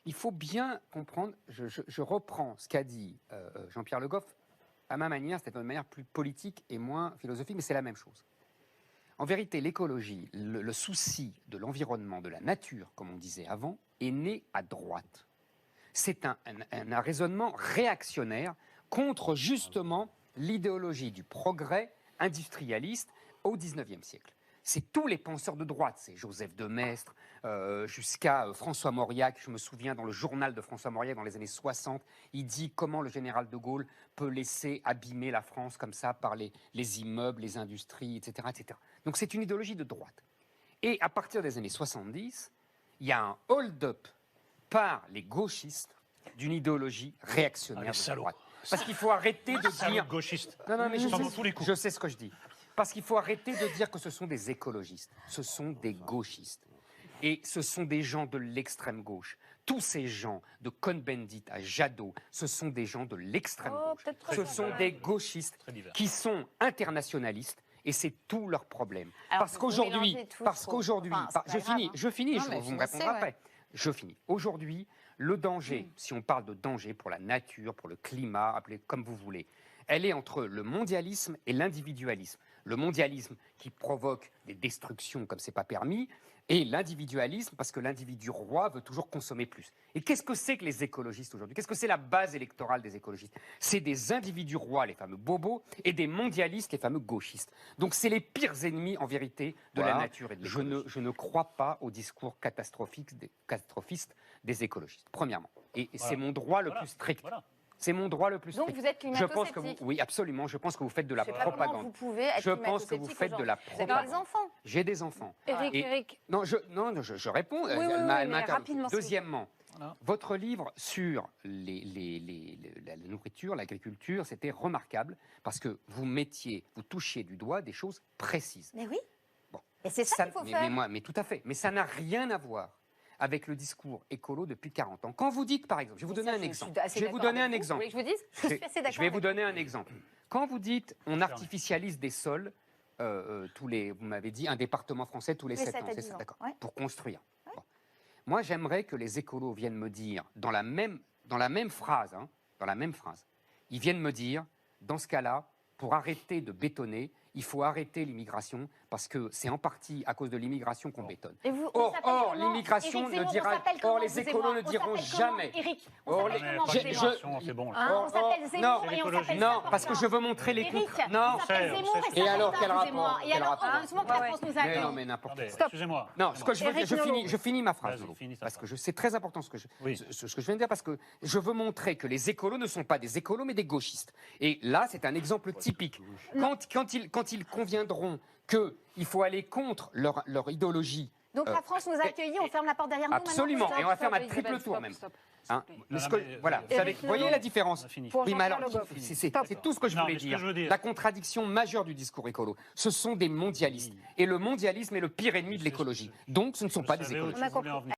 il faut bien comprendre, je reprends ce qu'a dit Jean-Pierre Le Goff, à ma manière, c'était d'une manière plus politique et moins philosophique, mais c'est la même chose. En vérité, l'écologie, le souci de l'environnement, de la nature, comme on disait avant, est né à droite. C'est un raisonnement réactionnaire contre justement l'idéologie du progrès industrialiste au XIXe siècle. C'est tous les penseurs de droite, c'est Joseph de Maistre, jusqu'à François Mauriac. Je me souviens, dans le journal de François Mauriac, dans les années 60, il dit comment le général de Gaulle peut laisser abîmer la France comme ça par les immeubles, les industries, etc., etc. Donc c'est une idéologie de droite. Et à partir des années 70, il y a un hold-up par les gauchistes d'une idéologie réactionnaire de droite. Parce qu'il faut arrêter de dire... gauchiste. Non, mais je sais ce que je dis. Parce qu'il faut arrêter de dire que ce sont des écologistes. Ce sont des gauchistes. Et ce sont des gens de l'extrême gauche. Tous ces gens, de Cohn-Bendit à Jadot, ce sont des gens de l'extrême gauche. Ce sont des gauchistes qui sont internationalistes. Et c'est tout leur problème. Parce qu'aujourd'hui, je finis, vous me répondrez après. Je finis. Aujourd'hui, le danger, si on parle de danger pour la nature, pour le climat, appelez comme vous voulez, elle est entre le mondialisme et l'individualisme. Le mondialisme qui provoque des destructions comme c'est pas permis, et l'individualisme parce que l'individu roi veut toujours consommer plus. Et qu'est-ce que c'est que les écologistes aujourd'hui? Qu'est-ce que c'est la base électorale des écologistes? C'est des individus rois, les fameux bobos, et des mondialistes, les fameux gauchistes. Donc c'est les pires ennemis en vérité de la nature et de l'écologie. Je ne crois pas au discours catastrophiste des écologistes, premièrement. Et c'est mon droit le plus strict. C'est mon droit le plus strict. Donc vous êtes climato-sceptique. Oui, absolument. Je pense que vous faites de la propagande. Vous pouvez être je pense que vous faites de la propagande. Vous avez des enfants. J'ai des enfants. Eric. Non, je réponds. Oui, elle m'a rapidement. Deuxièmement, votre livre sur la nourriture, l'agriculture, c'était remarquable parce que vous touchiez du doigt des choses précises. Mais oui. Bon. Et c'est ça qu'il faut faire. Mais tout à fait. Mais ça n'a rien à voir avec le discours écolo depuis 40 ans. Quand vous dites, par exemple, je vais vous donner un exemple. Je vais vous donner un exemple. Vous voulez que je vous dise? Je suis assez d'accord. Je vais vous donner un exemple. Quand vous dites, on artificialise des sols, vous m'avez dit, un département français tous les 7 ans, c'est ça, d'accord, pour construire. Ouais. Bon. Moi, j'aimerais que les écolos viennent me dire, dans la même phrase, ils viennent me dire, dans ce cas-là, pour arrêter de bétonner, il faut arrêter l'immigration parce que c'est en partie à cause de l'immigration qu'on bétonne. Or, l'immigration ne dira... Or, les écolos ne diront jamais... Eric, c'est bon. On s'appelle Zemmour et on s'appelle... Non, parce que je veux montrer les contre... Non. Et alors, quel rapport? Et alors, heureusement que la France nous accueille. Non, mais n'importe quoi. Excusez-moi. Non, ce que je veux dire, je finis ma phrase, parce que c'est très important ce que je viens de dire, parce que je veux montrer que les écolos ne sont pas des écolos, mais des gauchistes. Et là, c'est un exemple typique. Quand ils conviendront qu'il faut aller contre leur idéologie. Donc la France nous a accueillis, on ferme la porte derrière nous. Absolument, et on va faire un triple tour même. Voilà, vous voyez la différence? Oui, mais alors, c'est tout ce que je voulais dire. La contradiction majeure du discours écolo, ce sont des mondialistes. Et le mondialisme est le pire ennemi de l'écologie. Donc ce ne sont pas des écologistes.